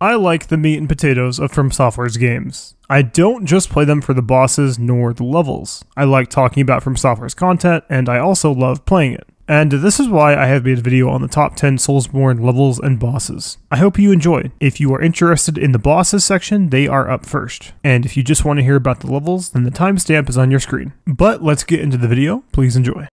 I like the meat and potatoes of From Software's games. I don't just play them for the bosses nor the levels. I like talking about From Software's content, and I also love playing it. And this is why I have made a video on the top 10 Soulsborne levels and bosses. I hope you enjoy. If you are interested in the bosses section, they are up first. And if you just want to hear about the levels, then the timestamp is on your screen. But let's get into the video. Please enjoy.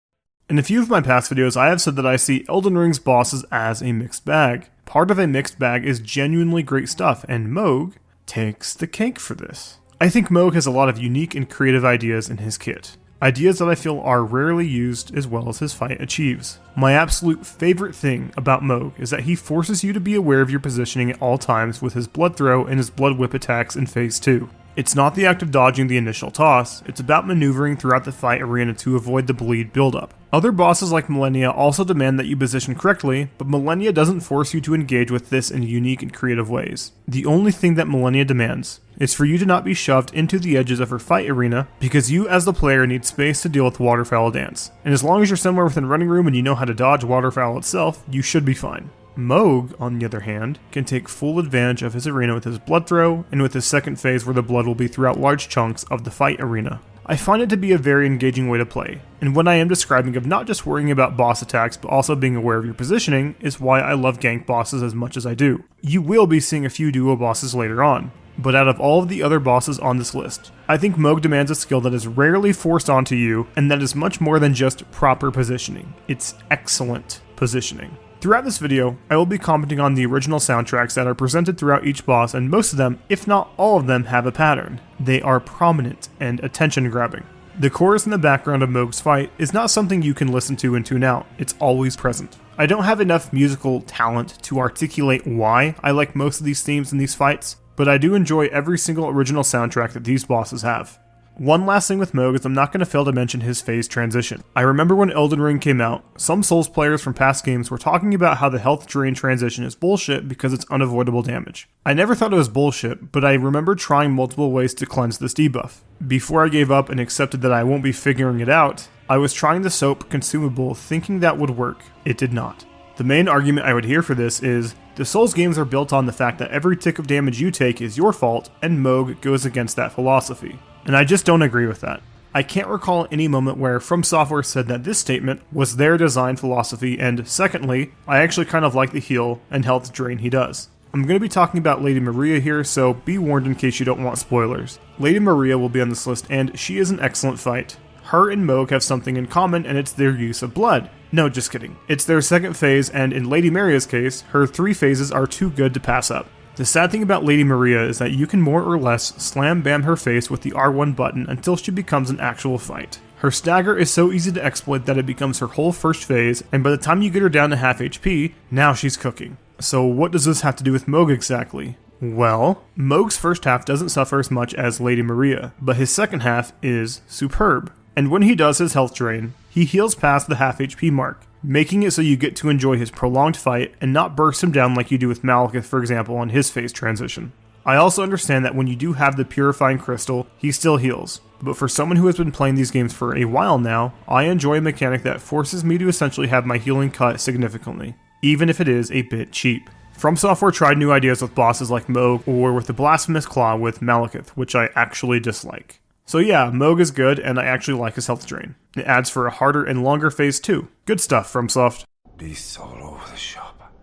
In a few of my past videos, I have said that I see Elden Ring's bosses as a mixed bag. Part of a mixed bag is genuinely great stuff, and Mohg takes the cake for this. I think Mohg has a lot of unique and creative ideas in his kit. Ideas that I feel are rarely used as well as his fight achieves. My absolute favorite thing about Mohg is that he forces you to be aware of your positioning at all times with his blood throw and his blood whip attacks in phase 2. It's not the act of dodging the initial toss, it's about maneuvering throughout the fight arena to avoid the bleed buildup. Other bosses like Millennia also demand that you position correctly, but Millennia doesn't force you to engage with this in unique and creative ways. The only thing that Millennia demands is for you to not be shoved into the edges of her fight arena, because you as the player need space to deal with Waterfowl Dance. And as long as you're somewhere within running room and you know how to dodge Waterfowl itself, you should be fine. Mohg, on the other hand, can take full advantage of his arena with his blood throw, and with his second phase where the blood will be throughout large chunks of the fight arena. I find it to be a very engaging way to play, and what I am describing of not just worrying about boss attacks but also being aware of your positioning is why I love gank bosses as much as I do. You will be seeing a few duo bosses later on, but out of all of the other bosses on this list, I think Mohg demands a skill that is rarely forced onto you, and that is much more than just proper positioning. It's excellent positioning. Throughout this video, I will be commenting on the original soundtracks that are presented throughout each boss, and most of them, if not all of them, have a pattern. They are prominent and attention-grabbing. The chorus in the background of Mohg's fight is not something you can listen to and tune out, it's always present. I don't have enough musical talent to articulate why I like most of these themes in these fights, but I do enjoy every single original soundtrack that these bosses have. One last thing with Mohg is I'm not going to fail to mention his phase transition. I remember when Elden Ring came out, some Souls players from past games were talking about how the health drain transition is bullshit because it's unavoidable damage. I never thought it was bullshit, but I remember trying multiple ways to cleanse this debuff. Before I gave up and accepted that I won't be figuring it out, I was trying the soap consumable thinking that would work. It did not. The main argument I would hear for this is, the Souls games are built on the fact that every tick of damage you take is your fault, and Mohg goes against that philosophy. And I just don't agree with that. I can't recall any moment where From Software said that this statement was their design philosophy, and secondly, I actually kind of like the heal and health drain he does. I'm going to be talking about Lady Maria here, so be warned in case you don't want spoilers. Lady Maria will be on this list, and she is an excellent fight. Her and Mohg have something in common, and it's their use of blood. No, just kidding. It's their second phase, and in Lady Maria's case, her 3 phases are too good to pass up. The sad thing about Lady Maria is that you can more or less slam bam her face with the R1 button until she becomes an actual fight. Her stagger is so easy to exploit that it becomes her whole first phase, and by the time you get her down to half HP, now she's cooking. So what does this have to do with Mohg exactly? Well, Mohg's first half doesn't suffer as much as Lady Maria, but his second half is superb. And when he does his health drain, he heals past the half HP mark, making it so you get to enjoy his prolonged fight and not burst him down like you do with Malekith, for example, on his phase transition. I also understand that when you do have the Purifying Crystal, he still heals, but for someone who has been playing these games for a while now, I enjoy a mechanic that forces me to essentially have my healing cut significantly, even if it is a bit cheap. From Software tried new ideas with bosses like Mohg or with the Blasphemous Claw with Malekith, which I actually dislike. So yeah, Mohg is good, and I actually like his health drain. It adds for a harder and longer phase too. Good stuff, FromSoft. Beasts all over the shop.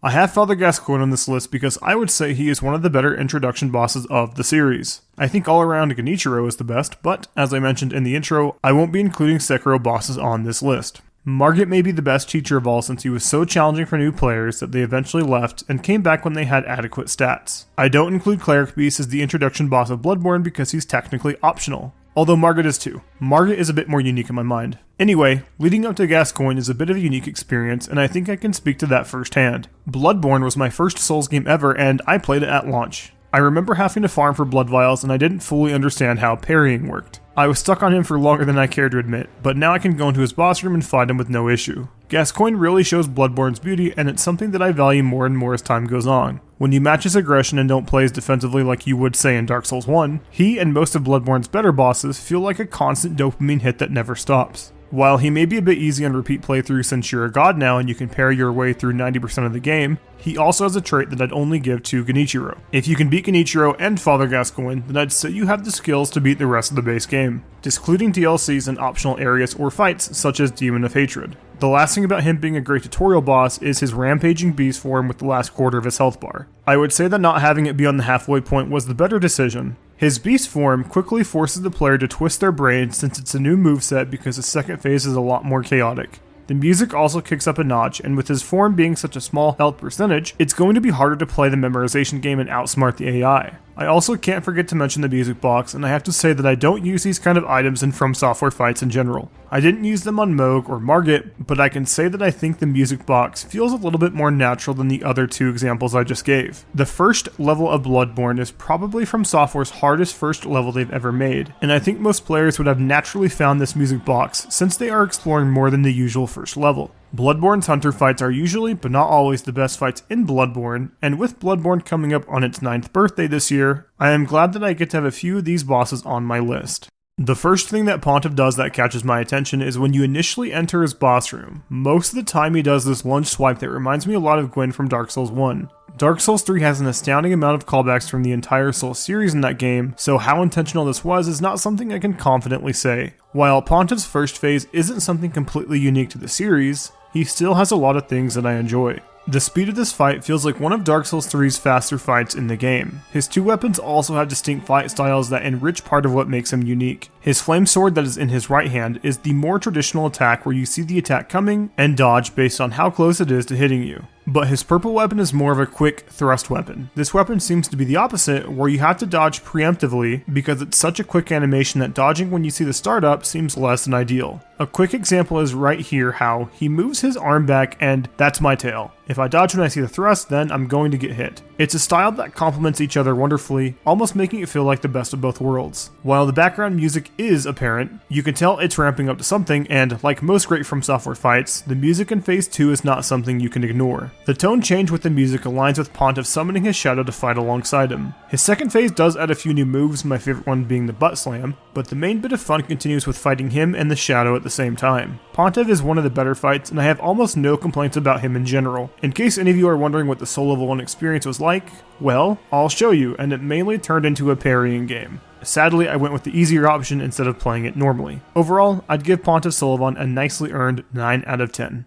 I have Father Gascoigne on this list because I would say he is one of the better introduction bosses of the series. I think all around Genichiro is the best, but as I mentioned in the intro, I won't be including Sekiro bosses on this list. Margit may be the best teacher of all since he was so challenging for new players that they eventually left and came back when they had adequate stats. I don't include Cleric Beast as the introduction boss of Bloodborne because he's technically optional, although Margit is too. Margit is a bit more unique in my mind. Anyway, leading up to Gascoigne is a bit of a unique experience, and I think I can speak to that firsthand. Bloodborne was my first Souls game ever, and I played it at launch. I remember having to farm for blood vials, and I didn't fully understand how parrying worked. I was stuck on him for longer than I care to admit, but now I can go into his boss room and fight him with no issue. Gascoigne really shows Bloodborne's beauty, and it's something that I value more and more as time goes on. When you match his aggression and don't play as defensively like you would say in Dark Souls 1, he and most of Bloodborne's better bosses feel like a constant dopamine hit that never stops. While he may be a bit easy on repeat playthrough since you're a god now and you can parry your way through 90% of the game, he also has a trait that I'd only give to Genichiro. If you can beat Genichiro and Father Gascoigne, then I'd say you have the skills to beat the rest of the base game, excluding DLCs and optional areas or fights such as Demon of Hatred. The last thing about him being a great tutorial boss is his rampaging beast form with the last quarter of his health bar. I would say that not having it be on the halfway point was the better decision. His beast form quickly forces the player to twist their brain since it's a new moveset because the second phase is a lot more chaotic. The music also kicks up a notch, and with his form being such a small health percentage, it's going to be harder to play the memorization game and outsmart the AI. I also can't forget to mention the music box, and I have to say that I don't use these kind of items in From Software fights in general. I didn't use them on Moog or Margit, but I can say that I think the music box feels a little bit more natural than the other two examples I just gave. The first level of Bloodborne is probably From Software's hardest first level they've ever made, and I think most players would have naturally found this music box since they are exploring more than the usual first level. Bloodborne's hunter fights are usually, but not always, the best fights in Bloodborne, and with Bloodborne coming up on its 9th birthday this year, I am glad that I get to have a few of these bosses on my list. The first thing that Pontiff does that catches my attention is when you initially enter his boss room. Most of the time he does this lunge swipe that reminds me a lot of Gwyn from Dark Souls 1. Dark Souls 3 has an astounding amount of callbacks from the entire Souls series in that game, so how intentional this was is not something I can confidently say. While Pontiff's first phase isn't something completely unique to the series, he still has a lot of things that I enjoy. The speed of this fight feels like one of Dark Souls 3's faster fights in the game. His two weapons also have distinct fight styles that enrich part of what makes him unique. His flame sword that is in his right hand is the more traditional attack where you see the attack coming and dodge based on how close it is to hitting you. But his purple weapon is more of a quick thrust weapon. This weapon seems to be the opposite, where you have to dodge preemptively because it's such a quick animation that dodging when you see the startup seems less than ideal. A quick example is right here how he moves his arm back and that's my tail. If I dodge when I see the thrust, then I'm going to get hit. It's a style that complements each other wonderfully, almost making it feel like the best of both worlds. While the background music is apparent, you can tell it's ramping up to something, and like most great From Software fights, the music in Phase 2 is not something you can ignore. The tone change with the music aligns with Pontiff summoning his shadow to fight alongside him. His second phase does add a few new moves, my favorite one being the butt slam, but the main bit of fun continues with fighting him and the shadow at the same time. Pontiff is one of the better fights, and I have almost no complaints about him in general. In case any of you are wondering what the Soul Level 1 experience was like, well, I'll show you, and it mainly turned into a parrying game. Sadly, I went with the easier option instead of playing it normally. Overall, I'd give Pontiff Soulsborne a nicely earned 9 out of 10.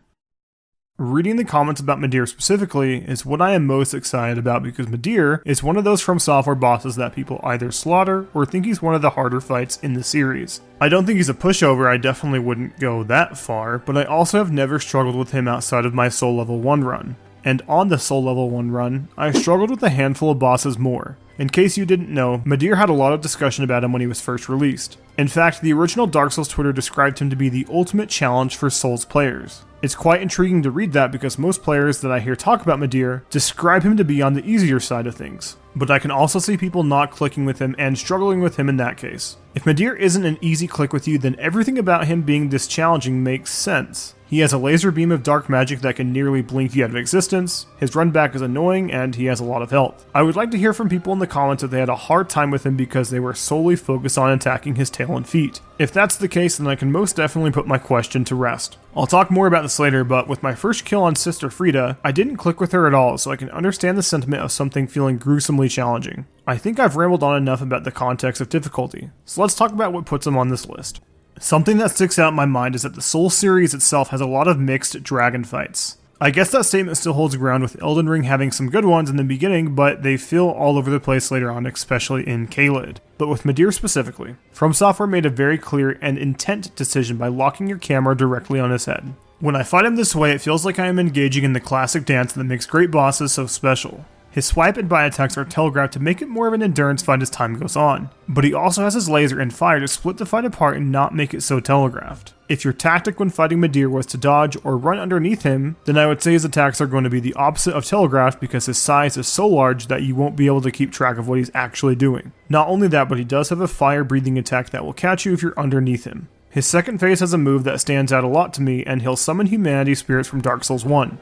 Reading the comments about Midir specifically is what I am most excited about because Midir is one of those From Software bosses that people either slaughter or think he's one of the harder fights in the series. I don't think he's a pushover, I definitely wouldn't go that far, but I also have never struggled with him outside of my Soul Level 1 run. And on the Soul Level 1 run, I struggled with a handful of bosses more. In case you didn't know, Midir had a lot of discussion about him when he was first released. In fact, the original Dark Souls Twitter described him to be the ultimate challenge for Souls players. It's quite intriguing to read that because most players that I hear talk about Midir describe him to be on the easier side of things. But I can also see people not clicking with him and struggling with him in that case. If Midir isn't an easy click with you, then everything about him being this challenging makes sense. He has a laser beam of dark magic that can nearly blink you out of existence, his run back is annoying, and he has a lot of health. I would like to hear from people in the comments that they had a hard time with him because they were solely focused on attacking his tail and feet. If that's the case, then I can most definitely put my question to rest. I'll talk more about this later, but with my first kill on Sister Frida, I didn't click with her at all, so I can understand the sentiment of something feeling gruesomely challenging. I think I've rambled on enough about the context of difficulty, so let's talk about what puts him on this list. Something that sticks out in my mind is that the Souls series itself has a lot of mixed dragon fights. I guess that statement still holds ground with Elden Ring having some good ones in the beginning, but they feel all over the place later on, especially in Caelid. But with Midir specifically, From Software made a very clear and intent decision by locking your camera directly on his head. When I fight him this way, it feels like I am engaging in the classic dance that makes great bosses so special. His swipe and buy attacks are telegraphed to make it more of an endurance fight as time goes on, but he also has his laser and fire to split the fight apart and not make it so telegraphed. If your tactic when fighting Midir was to dodge or run underneath him, then I would say his attacks are going to be the opposite of telegraphed because his size is so large that you won't be able to keep track of what he's actually doing. Not only that, but he does have a fire breathing attack that will catch you if you're underneath him. His second phase has a move that stands out a lot to me, and he'll summon humanity spirits from Dark Souls 1.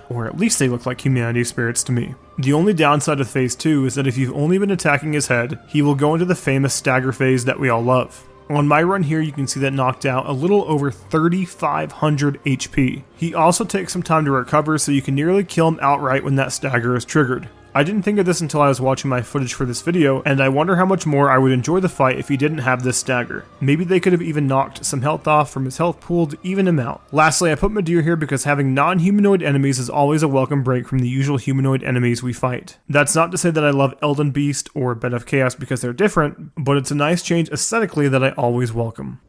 Or at least they look like humanity spirits to me. The only downside of phase 2 is that if you've only been attacking his head, he will go into the famous stagger phase that we all love. On my run here, you can see that knocked out a little over 3,500 HP. He also takes some time to recover, so you can nearly kill him outright when that stagger is triggered. I didn't think of this until I was watching my footage for this video, and I wonder how much more I would enjoy the fight if he didn't have this stagger. Maybe they could have even knocked some health off from his health pool to even him out. Lastly, I put Madir here because having non-humanoid enemies is always a welcome break from the usual humanoid enemies we fight. That's not to say that I love Elden Beast or Bed of Chaos because they're different, but it's a nice change aesthetically that I always welcome.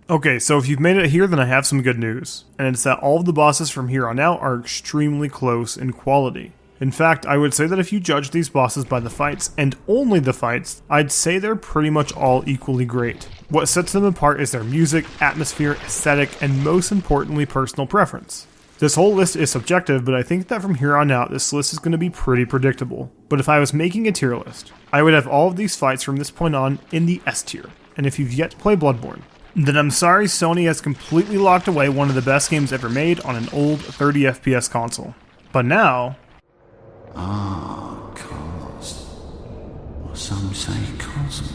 Okay, so if you've made it here, then I have some good news, and it's that all of the bosses from here on out are extremely close in quality. In fact, I would say that if you judge these bosses by the fights, and only the fights, I'd say they're pretty much all equally great. What sets them apart is their music, atmosphere, aesthetic, and most importantly, personal preference. This whole list is subjective, but I think that from here on out, this list is going to be pretty predictable. But if I was making a tier list, I would have all of these fights from this point on in the S tier. And if you've yet to play Bloodborne, then I'm sorry, Sony has completely locked away one of the best games ever made on an old 30 FPS console. But now, cause. Or some say cosm.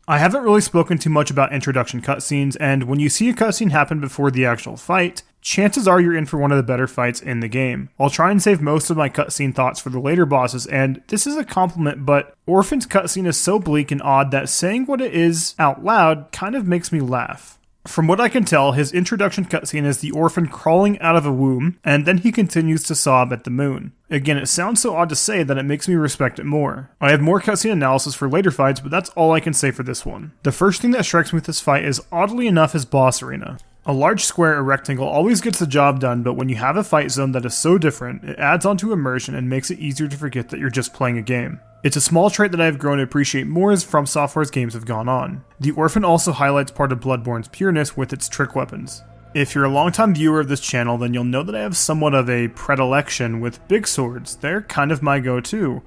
I haven't really spoken too much about introduction cutscenes, and when you see a cutscene happen before the actual fight, chances are you're in for one of the better fights in the game. I'll try and save most of my cutscene thoughts for the later bosses, and this is a compliment, but Orphan's cutscene is so bleak and odd that saying what it is out loud kind of makes me laugh. From what I can tell, his introduction cutscene is the orphan crawling out of a womb, and then he continues to sob at the moon. Again, it sounds so odd to say that it makes me respect it more. I have more cutscene analysis for later fights, but that's all I can say for this one. The first thing that strikes me with this fight is, oddly enough, his boss arena. A large square or rectangle always gets the job done, but when you have a fight zone that is so different, it adds on to immersion and makes it easier to forget that you're just playing a game. It's a small trait that I have grown to appreciate more as From Software's games have gone on. The Orphan also highlights part of Bloodborne's pureness with its trick weapons. If you're a longtime viewer of this channel, then you'll know that I have somewhat of a predilection with big swords. They're kind of my go-to.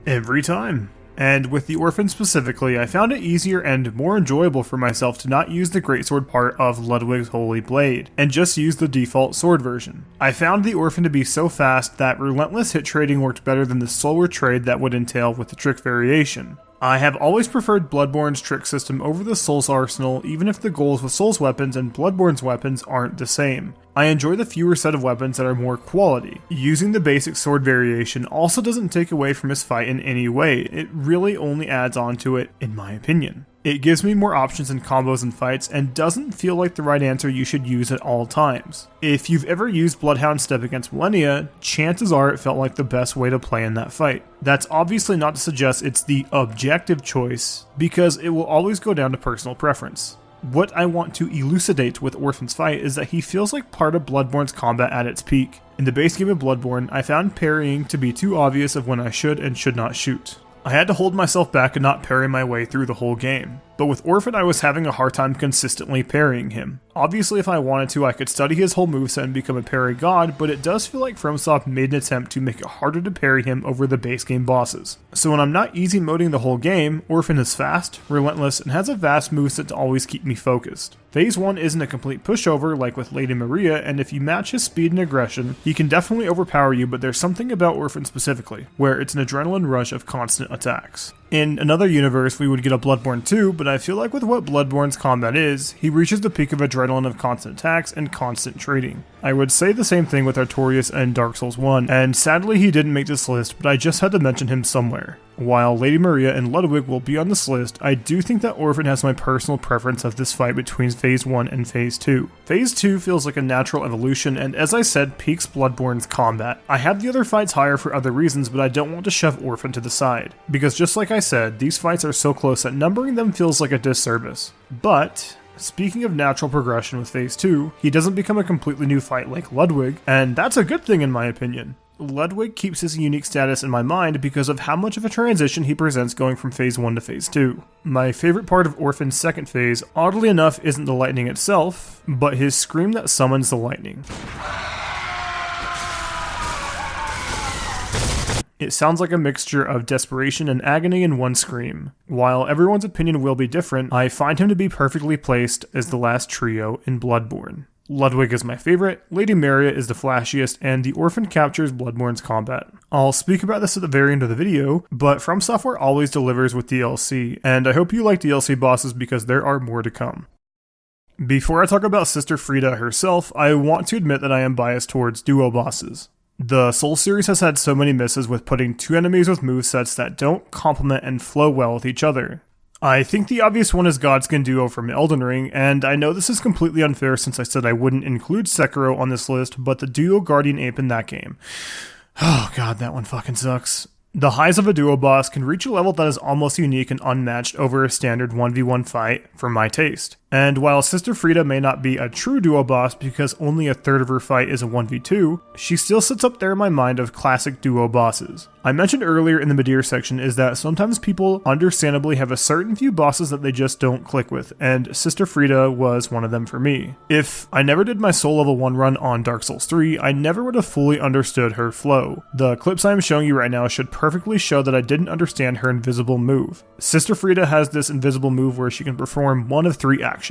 Every time. And with the Orphan specifically, I found it easier and more enjoyable for myself to not use the greatsword part of Ludwig's Holy Blade, and just use the default sword version. I found the Orphan to be so fast that relentless hit trading worked better than the slower trade that would entail with the trick variation. I have always preferred Bloodborne's trick system over the Souls arsenal, even if the goals with Souls weapons and Bloodborne's weapons aren't the same. I enjoy the fewer set of weapons that are more quality. Using the basic sword variation also doesn't take away from his fight in any way, it really only adds on to it, in my opinion. It gives me more options in combos and fights, and doesn't feel like the right answer you should use at all times. If you've ever used Bloodhound Step against Millennia, chances are it felt like the best way to play in that fight. That's obviously not to suggest it's the objective choice, because it will always go down to personal preference. What I want to elucidate with Orphan's fight is that he feels like part of Bloodborne's combat at its peak. In the base game of Bloodborne, I found parrying to be too obvious of when I should and should not shoot. I had to hold myself back and not parry my way through the whole game. But with Orphan, I was having a hard time consistently parrying him. Obviously, if I wanted to, I could study his whole moveset and become a parry god, but it does feel like FromSoft made an attempt to make it harder to parry him over the base game bosses. So when I'm not easy moding the whole game, Orphan is fast, relentless, and has a vast moveset to always keep me focused. Phase 1 isn't a complete pushover like with Lady Maria, and if you match his speed and aggression, he can definitely overpower you, but there's something about Orphan specifically, where it's an adrenaline rush of constant attacks. In another universe, we would get a Bloodborne 2, but I feel like with what Bloodborne's combat is, he reaches the peak of adrenaline of constant attacks and constant trading. I would say the same thing with Artorias and Dark Souls 1, and sadly he didn't make this list, but I just had to mention him somewhere. While Lady Maria and Ludwig will be on this list, I do think that Orphan has my personal preference of this fight between Phase 1 and Phase 2. Phase 2 feels like a natural evolution, and as I said, peaks Bloodborne's combat. I have the other fights higher for other reasons, but I don't want to shove Orphan to the side. Because just like I said, these fights are so close that numbering them feels like a disservice. But speaking of natural progression with Phase 2, he doesn't become a completely new fight like Ludwig, and that's a good thing in my opinion. Ludwig keeps his unique status in my mind because of how much of a transition he presents going from Phase 1 to Phase 2. My favorite part of Orphan's second phase, oddly enough, isn't the lightning itself, but his scream that summons the lightning. It sounds like a mixture of desperation and agony in one scream. While everyone's opinion will be different, I find him to be perfectly placed as the last trio in Bloodborne. Ludwig is my favorite, Lady Maria is the flashiest, and the Orphan captures Bloodborne's combat. I'll speak about this at the very end of the video, but From Software always delivers with DLC, and I hope you like DLC bosses because there are more to come. Before I talk about Sister Frieda herself, I want to admit that I am biased towards duo bosses. The Souls series has had so many misses with putting two enemies with movesets that don't complement and flow well with each other. I think the obvious one is Godskin Duo from Elden Ring, and I know this is completely unfair since I said I wouldn't include Sekiro on this list, but the Duo Guardian Ape in that game. Oh god, that one fucking sucks. The highs of a duo boss can reach a level that is almost unique and unmatched over a standard 1v1 fight, for my taste. And while Sister Frieda may not be a true duo boss because only a third of her fight is a 1v2, she still sits up there in my mind of classic duo bosses. I mentioned earlier in the Midir section is that sometimes people understandably have a certain few bosses that they just don't click with, and Sister Frieda was one of them for me. If I never did my Soul Level 1 run on Dark Souls 3, I never would have fully understood her flow. The clips I am showing you right now should perfectly show that I didn't understand her invisible move. Sister Frieda has this invisible move where she can perform one of three actions.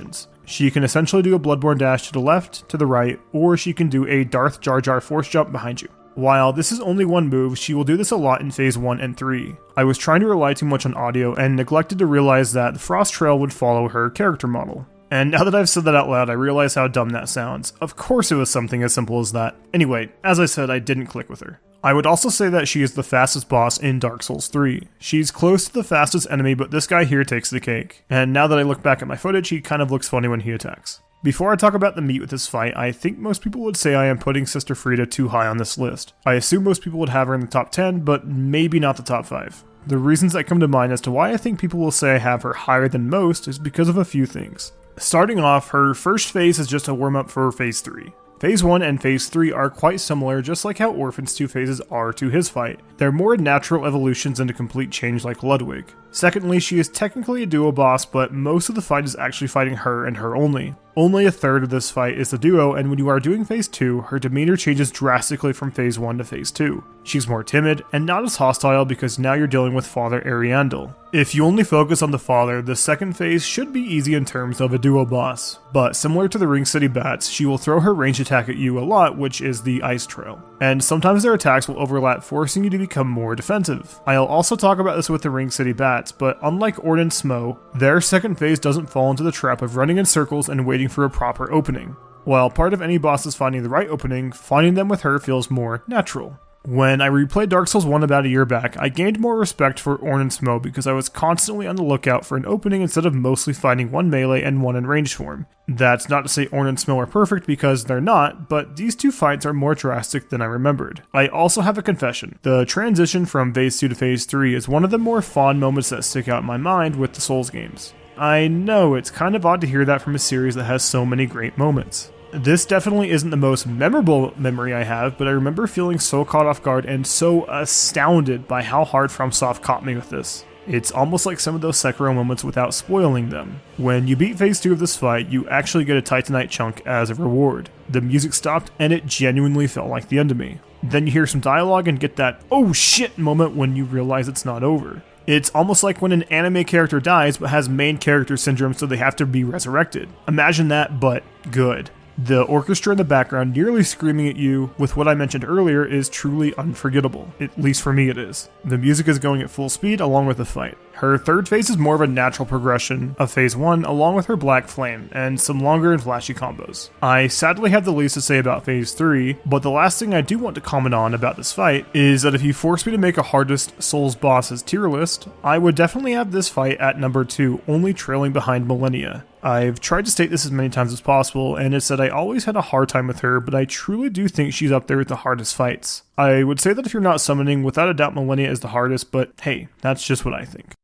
She can essentially do a Bloodborne dash to the left, to the right, or she can do a Darth Jar Jar force jump behind you. While this is only one move, she will do this a lot in Phase 1 and 3. I was trying to rely too much on audio and neglected to realize that the Frost Trail would follow her character model. And now that I've said that out loud, I realize how dumb that sounds. Of course it was something as simple as that. Anyway, as I said, I didn't click with her. I would also say that she is the fastest boss in Dark Souls 3. She's close to the fastest enemy, but this guy here takes the cake. And now that I look back at my footage, he kind of looks funny when he attacks. Before I talk about the meat with this fight, I think most people would say I am putting Sister Frieda too high on this list. I assume most people would have her in the top 10, but maybe not the top 5. The reasons that come to mind as to why I think people will say I have her higher than most is because of a few things. Starting off, her first phase is just a warm-up for Phase 3. Phase 1 and Phase 3 are quite similar, just like how Orphan's two phases are to his fight. They're more natural evolutions and a complete change like Ludwig. Secondly, she is technically a duo boss, but most of the fight is actually fighting her and her only. Only a third of this fight is the duo, and when you are doing Phase 2, her demeanor changes drastically from Phase 1 to Phase 2. She's more timid, and not as hostile because now you're dealing with Father Ariandel. If you only focus on the father, the second phase should be easy in terms of a duo boss. But similar to the Ring City Bats, she will throw her ranged attack at you a lot, which is the Ice Trail. And sometimes their attacks will overlap, forcing you to become more defensive. I'll also talk about this with the Ring City Bats, but unlike Ord and Smo, their second phase doesn't fall into the trap of running in circles and waiting for a proper opening. While part of any boss is finding the right opening, finding them with her feels more natural. When I replayed Dark Souls 1 about a year back, I gained more respect for Ornn and Smo because I was constantly on the lookout for an opening instead of mostly fighting one melee and one in ranged form. That's not to say Ornn and Smo are perfect because they're not, but these two fights are more drastic than I remembered. I also have a confession. The transition from Phase 2 to Phase 3 is one of the more fond moments that stick out in my mind with the Souls games. I know, it's kind of odd to hear that from a series that has so many great moments. This definitely isn't the most memorable memory I have, but I remember feeling so caught off guard and so astounded by how hard FromSoft caught me with this. It's almost like some of those Sekiro moments without spoiling them. When you beat Phase 2 of this fight, you actually get a Titanite chunk as a reward. The music stopped and it genuinely felt like the end of me. Then you hear some dialogue and get that oh shit moment when you realize it's not over. It's almost like when an anime character dies but has main character syndrome so they have to be resurrected. Imagine that, but good. The orchestra in the background nearly screaming at you with what I mentioned earlier is truly unforgettable. At least for me it is. The music is going at full speed along with the fight. Her third phase is more of a natural progression of Phase 1 along with her Black Flame and some longer and flashy combos. I sadly have the least to say about Phase 3, but the last thing I do want to comment on about this fight is that if you force me to make a hardest Souls bosses tier list, I would definitely have this fight at number 2, only trailing behind Millennia. I've tried to state this as many times as possible, and it's that I always had a hard time with her, but I truly do think she's up there with the hardest fights. I would say that if you're not summoning, without a doubt Millennia is the hardest, but hey, that's just what I think.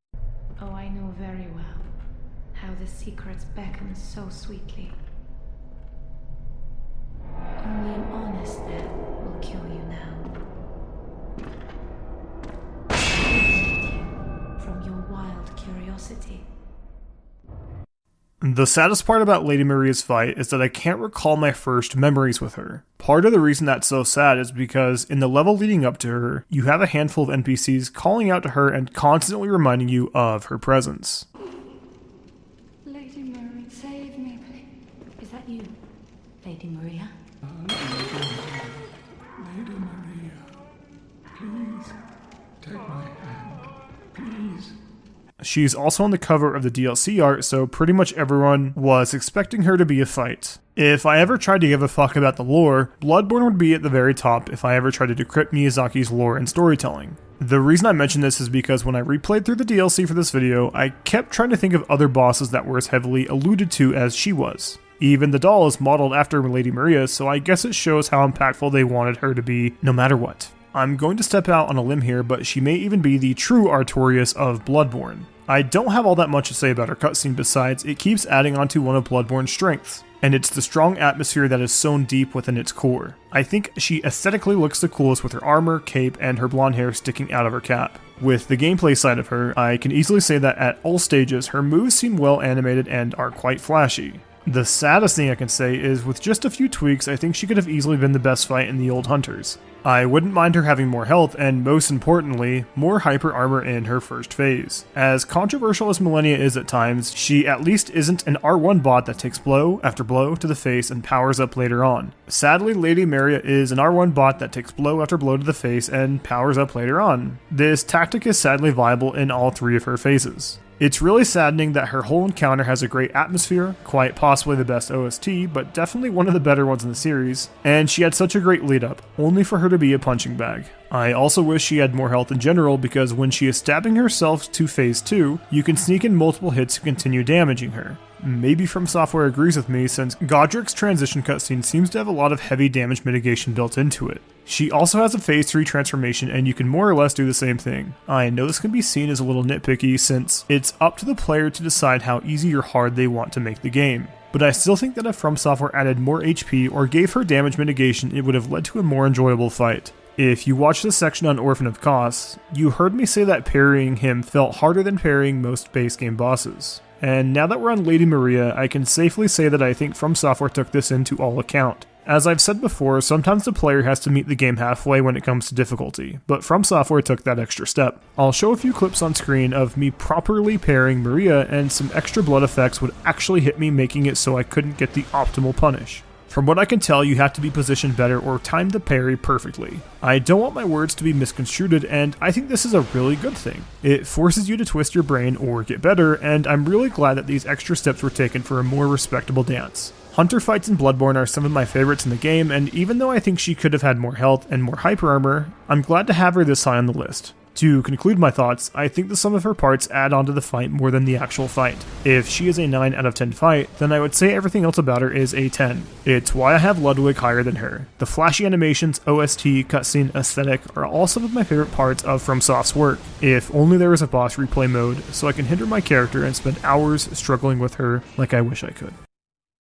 Oh, I know very well how the secrets beckon so sweetly. Only an honest death will kill you now. Liberate you from your wild curiosity. The saddest part about Lady Maria's fight is that I can't recall my first memories with her. Part of the reason that's so sad is because in the level leading up to her, you have a handful of NPCs calling out to her and constantly reminding you of her presence. Lady Maria, save me, please. Is that you, Lady She's also on the cover of the DLC art, so pretty much everyone was expecting her to be a fight. If I ever tried to give a fuck about the lore, Bloodborne would be at the very top if I ever tried to decrypt Miyazaki's lore and storytelling. The reason I mention this is because when I replayed through the DLC for this video, I kept trying to think of other bosses that were as heavily alluded to as she was. Even the doll is modeled after Lady Maria, so I guess it shows how impactful they wanted her to be no matter what. I'm going to step out on a limb here, but she may even be the true Artorias of Bloodborne. I don't have all that much to say about her cutscene besides it keeps adding onto one of Bloodborne's strengths, and it's the strong atmosphere that is sewn deep within its core. I think she aesthetically looks the coolest with her armor, cape, and her blonde hair sticking out of her cap. With the gameplay side of her, I can easily say that at all stages her moves seem well animated and are quite flashy. The saddest thing I can say is with just a few tweaks, I think she could have easily been the best fight in the Old Hunters. I wouldn't mind her having more health and, most importantly, more hyper armor in her first phase. As controversial as Millennia is at times, she at least isn't an R1 bot that takes blow after blow to the face and powers up later on. Sadly, Lady Maria is an R1 bot that takes blow after blow to the face and powers up later on. This tactic is sadly viable in all three of her phases. It's really saddening that her whole encounter has a great atmosphere, quite possibly the best OST, but definitely one of the better ones in the series, and she had such a great lead up, only for her to be a punching bag. I also wish she had more health in general because when she is stabbing herself to phase 2, you can sneak in multiple hits to continue damaging her. Maybe From Software agrees with me since Godric's transition cutscene seems to have a lot of heavy damage mitigation built into it. She also has a phase 3 transformation and you can more or less do the same thing. I know this can be seen as a little nitpicky since it's up to the player to decide how easy or hard they want to make the game. But I still think that if From Software added more HP or gave her damage mitigation, it would have led to a more enjoyable fight. If you watch this section on Orphan of Kos, you heard me say that parrying him felt harder than parrying most base game bosses. And now that we're on Lady Maria, I can safely say that I think From Software took this into all account. As I've said before, sometimes the player has to meet the game halfway when it comes to difficulty, but From Software took that extra step. I'll show a few clips on screen of me properly parrying Maria, and some extra blood effects would actually hit me, making it so I couldn't get the optimal punish. From what I can tell, you have to be positioned better or time the parry perfectly. I don't want my words to be misconstrued, and I think this is a really good thing. It forces you to twist your brain or get better, and I'm really glad that these extra steps were taken for a more respectable dance. Hunter fights in Bloodborne are some of my favorites in the game, and even though I think she could have had more health and more hyper armor, I'm glad to have her this high on the list. To conclude my thoughts, I think the sum of her parts add on to the fight more than the actual fight. If she is a 9 out of 10 fight, then I would say everything else about her is a 10. It's why I have Ludwig higher than her. The flashy animations, OST, cutscene, aesthetic are all some of my favorite parts of FromSoft's work. If only there was a boss replay mode, so I can hinder my character and spend hours struggling with her like I wish I could.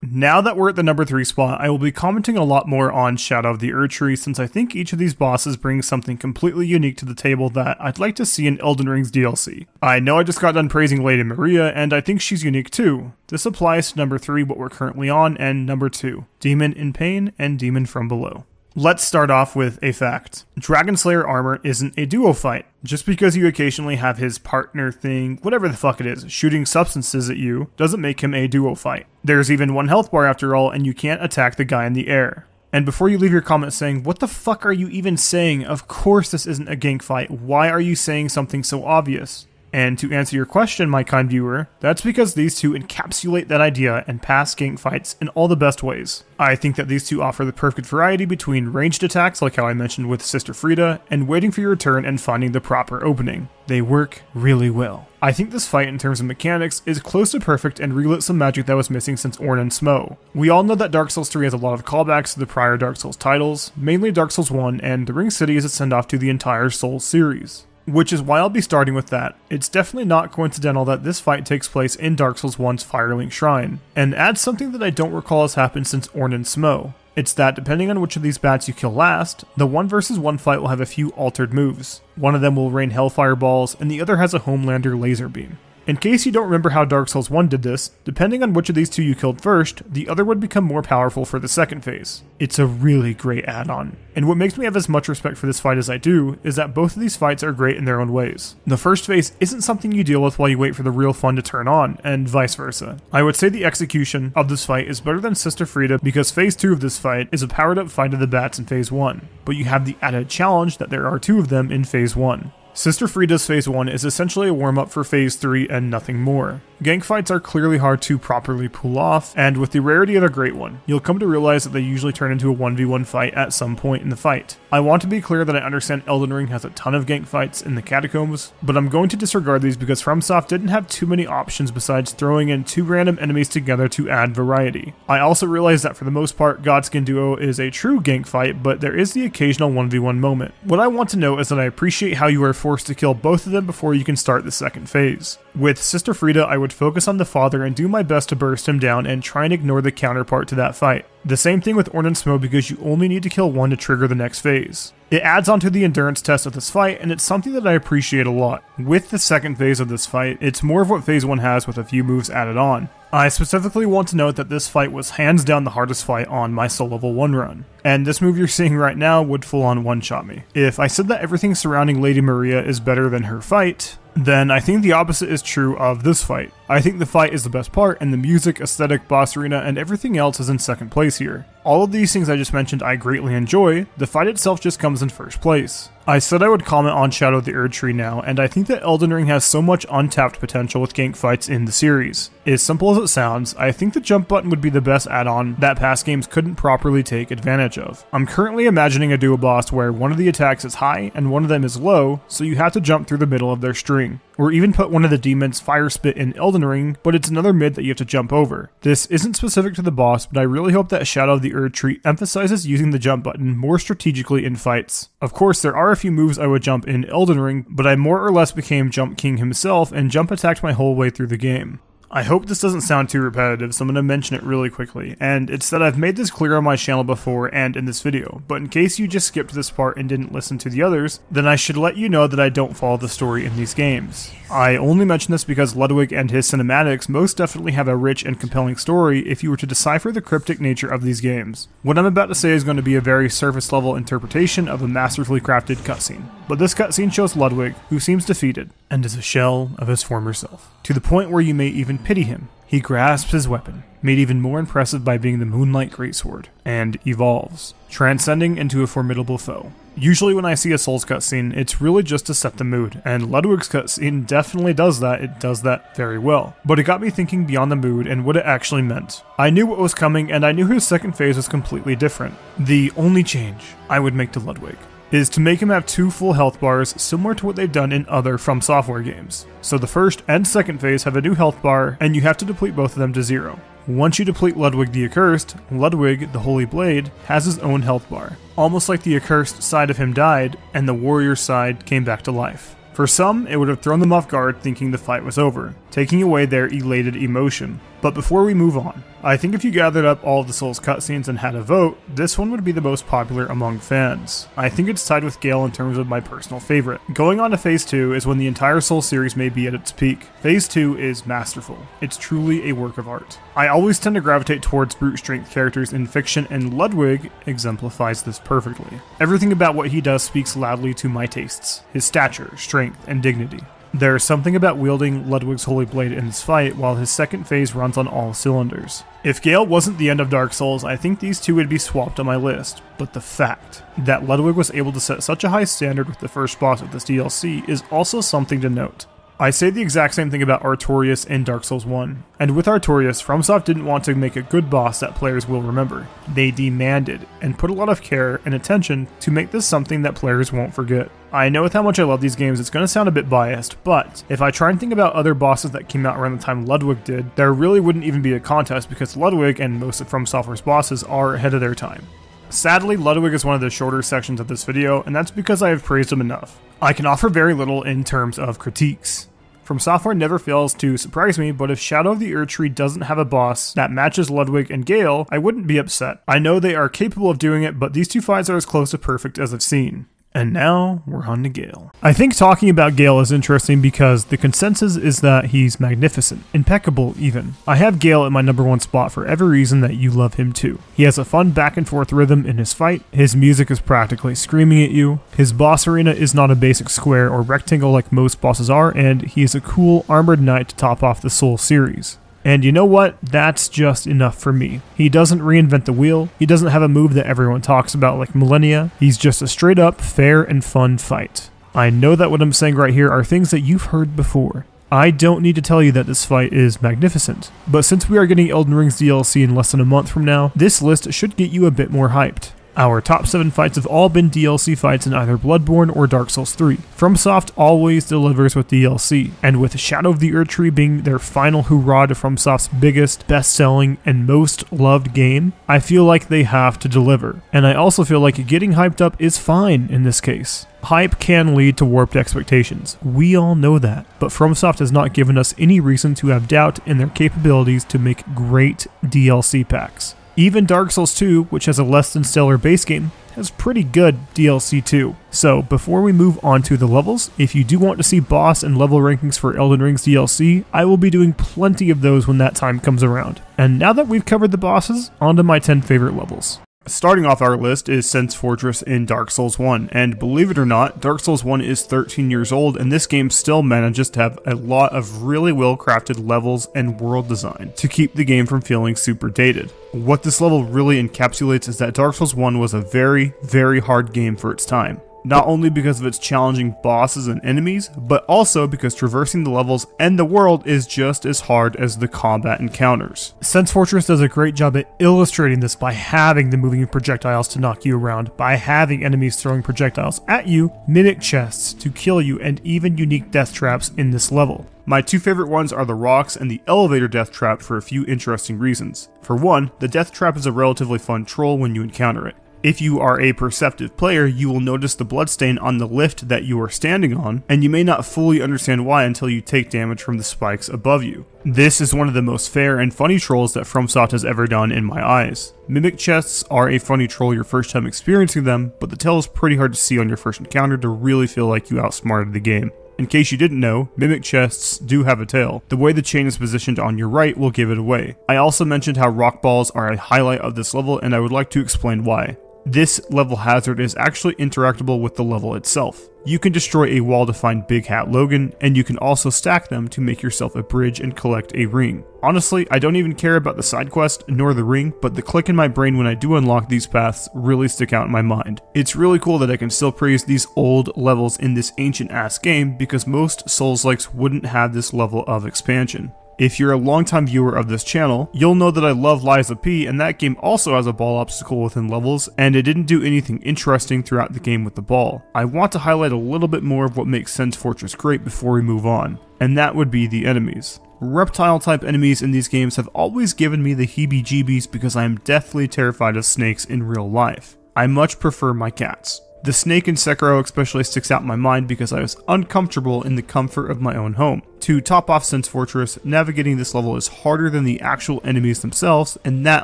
Now that we're at the number 3 spot, I will be commenting a lot more on Shadow of the Erdtree since I think each of these bosses brings something completely unique to the table that I'd like to see in Elden Ring's DLC. I know I just got done praising Lady Maria, and I think she's unique too. This applies to number 3, what we're currently on, and number 2, Demon in Pain and Demon from Below. Let's start off with a fact. Dragon Slayer armor isn't a duo fight. Just because you occasionally have his partner thing, whatever the fuck it is, shooting substances at you, doesn't make him a duo fight. There's even one health bar after all, and you can't attack the guy in the air. And before you leave your comment saying, what the fuck are you even saying? Of course this isn't a gank fight. Why are you saying something so obvious? And to answer your question, my kind viewer, that's because these two encapsulate that idea and pass gank fights in all the best ways. I think that these two offer the perfect variety between ranged attacks, like how I mentioned with Sister Frieda, and waiting for your turn and finding the proper opening. They work really well. I think this fight in terms of mechanics is close to perfect and relit some magic that was missing since Ornn and Smough. We all know that Dark Souls 3 has a lot of callbacks to the prior Dark Souls titles, mainly Dark Souls 1, and the Ring City is a send-off to the entire Souls series. Which is why I'll be starting with that. It's definitely not coincidental that this fight takes place in Dark Souls 1's Firelink Shrine, and adds something that I don't recall has happened since Ornn and Smough. It's that depending on which of these bats you kill last, the 1 versus 1 fight will have a few altered moves. One of them will rain Hellfire Balls, and the other has a Homelander laser beam. In case you don't remember how Dark Souls 1 did this, depending on which of these two you killed first, the other would become more powerful for the second phase. It's a really great add-on. And what makes me have as much respect for this fight as I do, is that both of these fights are great in their own ways. The first phase isn't something you deal with while you wait for the real fun to turn on, and vice versa. I would say the execution of this fight is better than Sister Frieda because phase 2 of this fight is a powered up fight of the bats in phase 1, but you have the added challenge that there are 2 of them in phase 1. Sister Frida's Phase 1 is essentially a warm-up for Phase 3 and nothing more. Gank fights are clearly hard to properly pull off, and with the rarity of a great one, you'll come to realize that they usually turn into a 1v1 fight at some point in the fight. I want to be clear that I understand Elden Ring has a ton of gank fights in the catacombs, but I'm going to disregard these because FromSoft didn't have too many options besides throwing in 2 random enemies together to add variety. I also realize that for the most part, Godskin Duo is a true gank fight, but there is the occasional 1v1 moment. What I want to note is that I appreciate how you are forced to kill both of them before you can start the second phase. With Sister Frida, I would focus on the father and do my best to burst him down and try and ignore the counterpart to that fight. The same thing with Ornn and Smough because you only need to kill one to trigger the next phase. It adds on to the endurance test of this fight, and it's something that I appreciate a lot. With the second phase of this fight, it's more of what Phase 1 has with a few moves added on. I specifically want to note that this fight was hands down the hardest fight on my Soul Level 1 run, and this move you're seeing right now would full on one-shot me. If I said that everything surrounding Lady Maria is better than her fight, then I think the opposite is true of this fight. I think the fight is the best part, and the music, aesthetic, boss arena, and everything else is in second place here. All of these things I just mentioned I greatly enjoy, the fight itself just comes in first place. I said I would comment on Shadow of the Erdtree now, and I think that Elden Ring has so much untapped potential with gank fights in the series. As simple as it sounds, I think the jump button would be the best add-on that past games couldn't properly take advantage of. I'm currently imagining a duo boss where one of the attacks is high and one of them is low, so you have to jump through the middle of their string. Or even put one of the demons Fire Spit in Elden Ring, but it's another mid that you have to jump over. This isn't specific to the boss, but I really hope that Shadow of the Erdtree emphasizes using the jump button more strategically in fights. Of course, there are a few moves I would jump in Elden Ring, but I more or less became Jump King himself and jump attacked my whole way through the game. I hope this doesn't sound too repetitive, so I'm going to mention it really quickly, and it's that I've made this clear on my channel before and in this video, but in case you just skipped this part and didn't listen to the others, then I should let you know that I don't follow the story in these games. I only mention this because Ludwig and his cinematics most definitely have a rich and compelling story if you were to decipher the cryptic nature of these games. What I'm about to say is going to be a very surface level interpretation of a masterfully crafted cutscene, but this cutscene shows Ludwig, who seems defeated, and is a shell of his former self, to the point where you may even pity him. He grasps his weapon, made even more impressive by being the Moonlight Greatsword, and evolves, transcending into a formidable foe. Usually when I see a Souls cutscene, it's really just to set the mood, and Ludwig's cutscene definitely does that. It does that very well. But it got me thinking beyond the mood and what it actually meant. I knew what was coming, and I knew his second phase was completely different. The only change I would make to Ludwig is to make him have 2 full health bars similar to what they've done in other From Software games. So the first and second phase have a new health bar, and you have to deplete both of them to 0. Once you deplete Ludwig the Accursed, Ludwig, the Holy Blade, has his own health bar. Almost like the Accursed side of him died, and the warrior side came back to life. For some, it would have thrown them off guard thinking the fight was over, taking away their elated emotion. But before we move on, I think if you gathered up all of the Souls cutscenes and had a vote, this one would be the most popular among fans. I think it's tied with Gale in terms of my personal favorite. Going on to Phase 2 is when the entire Souls series may be at its peak. Phase 2 is masterful. It's truly a work of art. I always tend to gravitate towards brute strength characters in fiction, and Ludwig exemplifies this perfectly. Everything about what he does speaks loudly to my tastes. His stature, strength, and dignity. There is something about wielding Ludwig's Holy Blade in this fight while his second phase runs on all cylinders. If Gale wasn't the end of Dark Souls, I think these two would be swapped on my list, but the fact that Ludwig was able to set such a high standard with the first boss of this DLC is also something to note. I say the exact same thing about Artorias in Dark Souls 1, and with Artorias, FromSoft didn't want to make a good boss that players will remember. They demanded and put a lot of care and attention to make this something that players won't forget. I know with how much I love these games, it's going to sound a bit biased, but if I try and think about other bosses that came out around the time Ludwig did, there really wouldn't even be a contest because Ludwig and most of From Software's bosses are ahead of their time. Sadly, Ludwig is one of the shorter sections of this video, and that's because I have praised him enough. I can offer very little in terms of critiques. From Software never fails to surprise me, but if Shadow of the Erdtree doesn't have a boss that matches Ludwig and Gale, I wouldn't be upset. I know they are capable of doing it, but these two fights are as close to perfect as I've seen. And now, we're on to Gale. I think talking about Gale is interesting because the consensus is that he's magnificent, impeccable even. I have Gale at my #1 spot for every reason that you love him too. He has a fun back and forth rhythm in his fight, his music is practically screaming at you, his boss arena is not a basic square or rectangle like most bosses are, and he is a cool armored knight to top off the Souls series. And you know what? That's just enough for me. He doesn't reinvent the wheel, he doesn't have a move that everyone talks about like Millennia, he's just a straight up, fair and fun fight. I know that what I'm saying right here are things that you've heard before. I don't need to tell you that this fight is magnificent, but since we are getting Elden Ring's DLC in less than a month from now, this list should get you a bit more hyped. Our top 7 fights have all been DLC fights in either Bloodborne or Dark Souls 3. FromSoft always delivers with DLC, and with Shadow of the Erdtree being their final hurrah to FromSoft's biggest, best-selling, and most loved game, I feel like they have to deliver. And I also feel like getting hyped up is fine in this case. Hype can lead to warped expectations. We all know that, but FromSoft has not given us any reason to have doubt in their capabilities to make great DLC packs. Even Dark Souls 2, which has a less than stellar base game, has pretty good DLC too. So before we move on to the levels, if you do want to see boss and level rankings for Elden Ring's DLC, I will be doing plenty of those when that time comes around. And now that we've covered the bosses, on to my 10 favorite levels. Starting off our list is Sense Fortress in Dark Souls 1, and believe it or not, Dark Souls 1 is 13 years old and this game still manages to have a lot of really well crafted levels and world design to keep the game from feeling super dated. What this level really encapsulates is that Dark Souls 1 was a very, very hard game for its time. Not only because of its challenging bosses and enemies, but also because traversing the levels and the world is just as hard as the combat encounters. Sense Fortress does a great job at illustrating this by having the moving projectiles to knock you around, by having enemies throwing projectiles at you, mimic chests to kill you, and even unique death traps in this level. My 2 favorite ones are the rocks and the elevator death trap for a few interesting reasons. For one, the death trap is a relatively fun troll when you encounter it. If you are a perceptive player, you will notice the bloodstain on the lift that you are standing on, and you may not fully understand why until you take damage from the spikes above you. This is one of the most fair and funny trolls that FromSoft has ever done in my eyes. Mimic chests are a funny troll your first time experiencing them, but the tail is pretty hard to see on your first encounter to really feel like you outsmarted the game. In case you didn't know, mimic chests do have a tail. The way the chain is positioned on your right will give it away. I also mentioned how rock balls are a highlight of this level, and I would like to explain why. This level hazard is actually interactable with the level itself. You can destroy a wall to find Big Hat Logan, and you can also stack them to make yourself a bridge and collect a ring. Honestly, I don't even care about the side quest nor the ring, but the click in my brain when I do unlock these paths really stick out in my mind. It's really cool that I can still praise these old levels in this ancient ass game because most Souls-likes wouldn't have this level of expansion. If you're a longtime viewer of this channel, you'll know that I love Lies of P, and that game also has a ball obstacle within levels, and it didn't do anything interesting throughout the game with the ball. I want to highlight a little bit more of what makes Sense Fortress great before we move on, and that would be the enemies. Reptile type enemies in these games have always given me the heebie-jeebies because I am deathly terrified of snakes in real life. I much prefer my cats. The snake in Sekiro especially sticks out in my mind because I was uncomfortable in the comfort of my own home. To top off Sense Fortress, navigating this level is harder than the actual enemies themselves, and that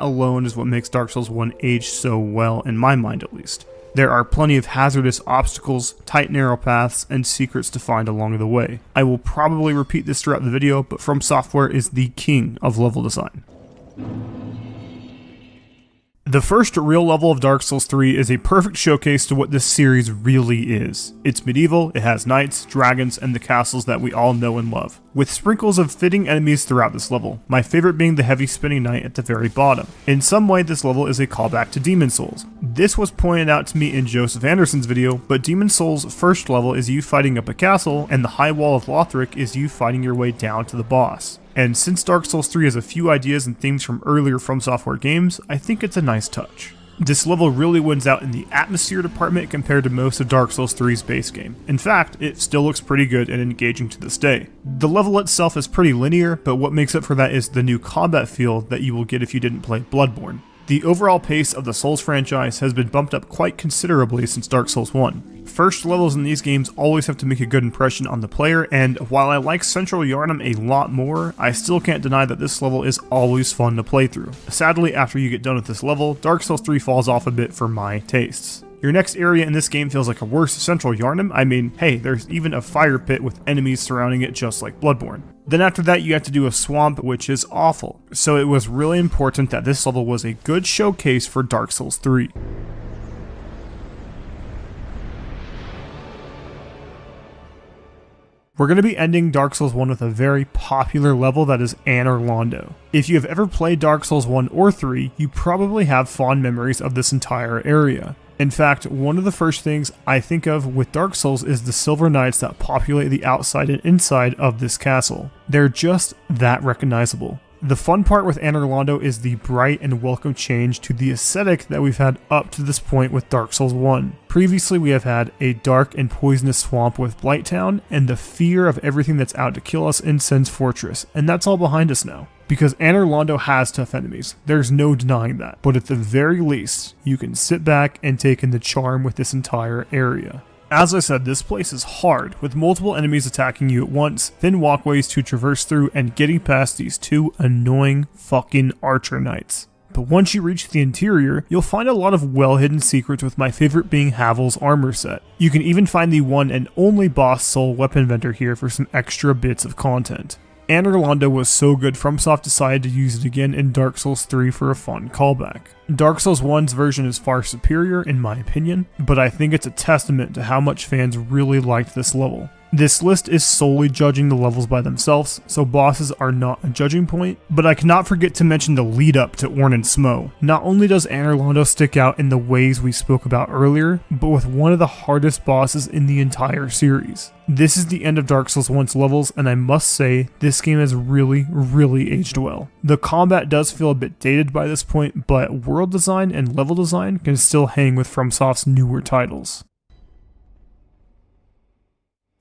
alone is what makes Dark Souls 1 age so well, in my mind at least. There are plenty of hazardous obstacles, tight narrow paths, and secrets to find along the way. I will probably repeat this throughout the video, but From Software is the king of level design. The first real level of Dark Souls 3 is a perfect showcase to what this series really is. It's medieval, it has knights, dragons, and the castles that we all know and love, with sprinkles of fitting enemies throughout this level, my favorite being the heavy spinning knight at the very bottom. In some way, this level is a callback to Demon's Souls. This was pointed out to me in Joseph Anderson's video, but Demon's Souls' first level is you fighting up a castle, and the High Wall of Lothric is you fighting your way down to the boss. And since Dark Souls 3 has a few ideas and themes from earlier From Software games, I think it's a nice touch. This level really wins out in the atmosphere department compared to most of Dark Souls 3's base game. In fact, it still looks pretty good and engaging to this day. The level itself is pretty linear, but what makes up for that is the new combat feel that you will get if you didn't play Bloodborne. The overall pace of the Souls franchise has been bumped up quite considerably since Dark Souls 1. First levels in these games always have to make a good impression on the player, and while I like Central Yharnam a lot more, I still can't deny that this level is always fun to play through. Sadly, after you get done with this level, Dark Souls 3 falls off a bit for my tastes. Your next area in this game feels like a worse Central Yharnam. I mean, hey, there's even a fire pit with enemies surrounding it just like Bloodborne. Then after that you have to do a swamp, which is awful. So it was really important that this level was a good showcase for Dark Souls 3. We're going to be ending Dark Souls 1 with a very popular level that is Anor Londo. If you have ever played Dark Souls 1 or 3, you probably have fond memories of this entire area. In fact, one of the first things I think of with Dark Souls is the Silver Knights that populate the outside and inside of this castle. They're just that recognizable. The fun part with Anor Londo is the bright and welcome change to the aesthetic that we've had up to this point with Dark Souls 1. Previously we have had a dark and poisonous swamp with Blighttown and the fear of everything that's out to kill us in Sen's Fortress, and that's all behind us now. Because Anor Londo has tough enemies, there's no denying that, but at the very least, you can sit back and take in the charm with this entire area. As I said, this place is hard, with multiple enemies attacking you at once, thin walkways to traverse through, and getting past these two annoying fucking archer knights. But once you reach the interior, you'll find a lot of well-hidden secrets, with my favorite being Havel's armor set. You can even find the one and only boss soul weapon vendor here for some extra bits of content. Anor Londo was so good, FromSoft decided to use it again in Dark Souls 3 for a fun callback. Dark Souls 1's version is far superior in my opinion, but I think it's a testament to how much fans really liked this level. This list is solely judging the levels by themselves, so bosses are not a judging point, but I cannot forget to mention the lead up to Ornn and Smough. Not only does Anor Londo stick out in the ways we spoke about earlier, but with one of the hardest bosses in the entire series. This is the end of Dark Souls 1's levels, and I must say, this game has really aged well. The combat does feel a bit dated by this point, but world design and level design can still hang with FromSoft's newer titles.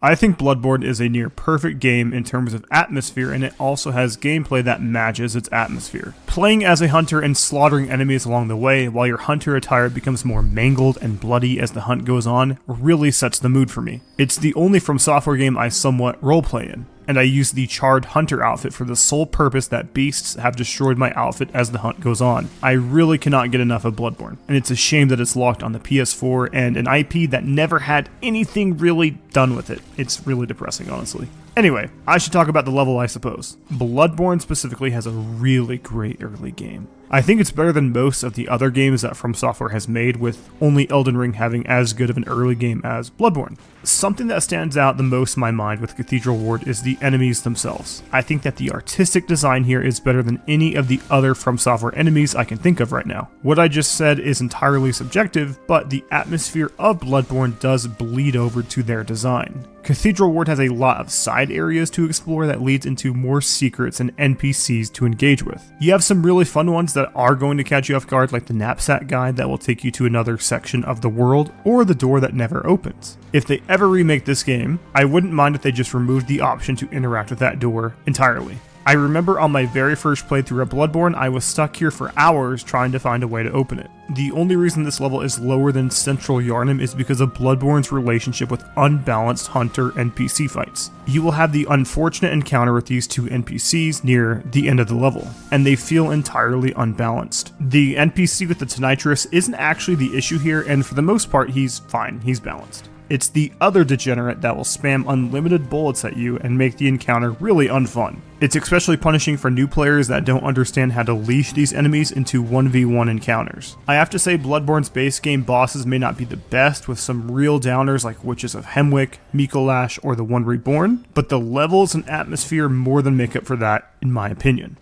I think Bloodborne is a near perfect game in terms of atmosphere, and it also has gameplay that matches its atmosphere. Playing as a hunter and slaughtering enemies along the way while your hunter attire becomes more mangled and bloody as the hunt goes on really sets the mood for me. It's the only From Software game I somewhat roleplay in, and I use the charred hunter outfit for the sole purpose that beasts have destroyed my outfit as the hunt goes on. I really cannot get enough of Bloodborne, and it's a shame that it's locked on the PS4 and an IP that never had anything really done with it. It's really depressing, honestly. Anyway, I should talk about the level, I suppose. Bloodborne specifically has a really great early game. I think it's better than most of the other games that From Software has made, with only Elden Ring having as good of an early game as Bloodborne. Something that stands out the most in my mind with Cathedral Ward is the enemies themselves. I think that the artistic design here is better than any of the other From Software enemies I can think of right now. What I just said is entirely subjective, but the atmosphere of Bloodborne does bleed over to their design. Cathedral Ward has a lot of side areas to explore that leads into more secrets and NPCs to engage with. You have some really fun ones that are going to catch you off guard, like the knapsack guide that will take you to another section of the world, or the door that never opens. If they ever remake this game, I wouldn't mind if they just removed the option to interact with that door entirely. I remember on my very first playthrough of Bloodborne, I was stuck here for hours trying to find a way to open it. The only reason this level is lower than Central Yharnam is because of Bloodborne's relationship with unbalanced hunter NPC fights. You will have the unfortunate encounter with these two NPCs near the end of the level, and they feel entirely unbalanced. The NPC with the Tonitrus isn't actually the issue here, and for the most part he's fine, he's balanced. It's the other degenerate that will spam unlimited bullets at you and make the encounter really unfun. It's especially punishing for new players that don't understand how to leash these enemies into 1v1 encounters. I have to say Bloodborne's base game bosses may not be the best, with some real downers like Witches of Hemwick, Mikolash, or the One Reborn, but the levels and atmosphere more than make up for that, in my opinion.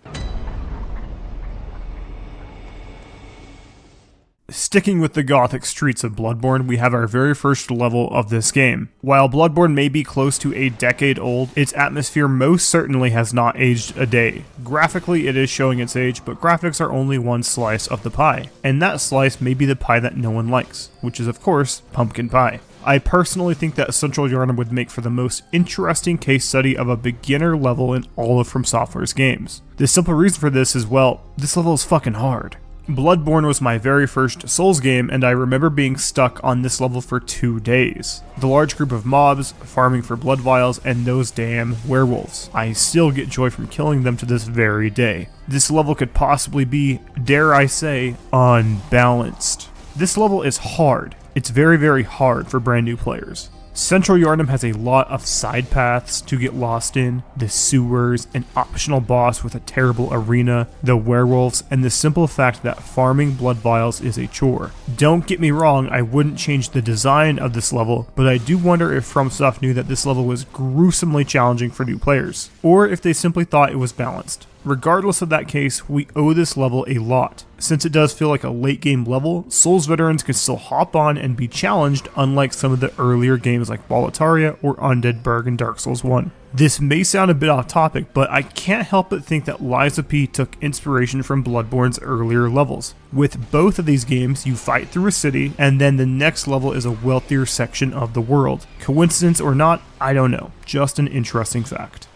Sticking with the gothic streets of Bloodborne, we have our very first level of this game. While Bloodborne may be close to a decade old, its atmosphere most certainly has not aged a day. Graphically, it is showing its age, but graphics are only one slice of the pie, and that slice may be the pie that no one likes, which is of course, pumpkin pie. I personally think that Central Yharnam would make for the most interesting case study of a beginner level in all of From Software's games. The simple reason for this is, well, this level is fucking hard. Bloodborne was my very first Souls game, and I remember being stuck on this level for 2 days. The large group of mobs, farming for blood vials, and those damn werewolves. I still get joy from killing them to this very day. This level could possibly be, dare I say, unbalanced. This level is hard. It's very hard for brand new players. Central Yharnam has a lot of side paths to get lost in, the sewers, an optional boss with a terrible arena, the werewolves, and the simple fact that farming blood vials is a chore. Don't get me wrong, I wouldn't change the design of this level, but I do wonder if FromSoft knew that this level was gruesomely challenging for new players, or if they simply thought it was balanced. Regardless of that case, we owe this level a lot. Since it does feel like a late game level, Souls veterans can still hop on and be challenged, unlike some of the earlier games like Boletaria or Undead Burg in Dark Souls 1. This may sound a bit off topic, but I can't help but think that Liza P took inspiration from Bloodborne's earlier levels. With both of these games, you fight through a city, and then the next level is a wealthier section of the world. Coincidence or not, I don't know. Just an interesting fact.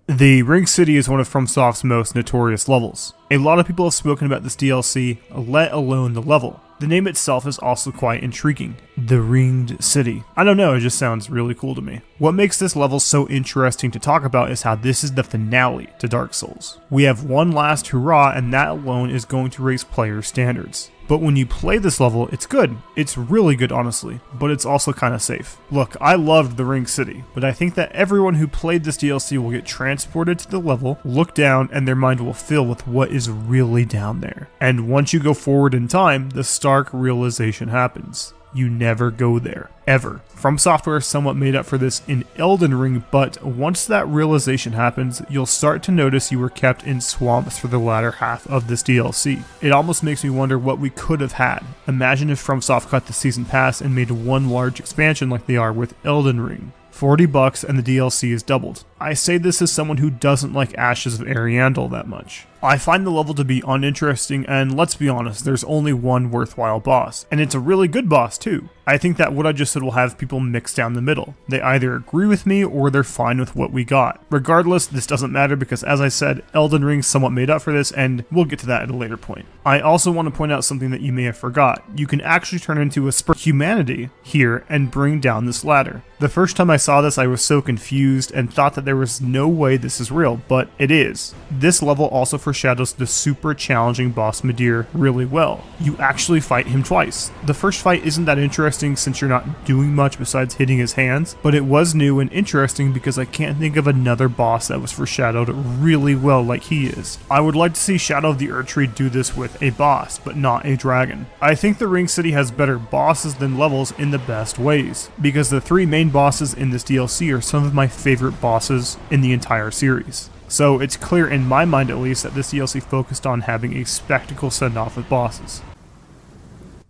The Ring City is one of FromSoft's most notorious levels. A lot of people have spoken about this DLC, let alone the level. The name itself is also quite intriguing. The Ringed City. I don't know, it just sounds really cool to me. What makes this level so interesting to talk about is how this is the finale to Dark Souls. We have one last hurrah, and that alone is going to raise player standards. But when you play this level, it's good. It's really good, honestly, but it's also kind of safe. Look, I loved the Ring City, but I think that everyone who played this DLC will get transported to the level, look down, and their mind will fill with what is really down there. And once you go forward in time, the stark realization happens. You never go there, ever. From Software somewhat made up for this in Elden Ring, but once that realization happens, you'll start to notice you were kept in swamps for the latter half of this DLC. It almost makes me wonder what we could have had. Imagine if FromSoft cut the season pass and made one large expansion like they are with Elden Ring. $40 and the DLC is doubled. I say this as someone who doesn't like Ashes of Ariandel that much. I find the level to be uninteresting, and let's be honest, there's only one worthwhile boss, and it's a really good boss too. I think that what I just said will have people mix down the middle. They either agree with me or they're fine with what we got. Regardless, this doesn't matter because, as I said, Elden Ring somewhat made up for this, and we'll get to that at a later point. I also want to point out something that you may have forgot. You can actually turn into a spur humanity here and bring down this ladder. The first time I saw this, I was so confused and thought that there was no way this is real, but it is. This level also foreshadows the super challenging boss Midir really well. You actually fight him twice. The first fight isn't that interesting since you're not doing much besides hitting his hands, but it was new and interesting because I can't think of another boss that was foreshadowed really well like he is. I would like to see Shadow of the Erdtree do this with a boss, but not a dragon. I think the Ring City has better bosses than levels in the best ways, because the three main bosses in this DLC are some of my favorite bosses in the entire series. So it's clear in my mind at least that this DLC focused on having a spectacle send-off with bosses.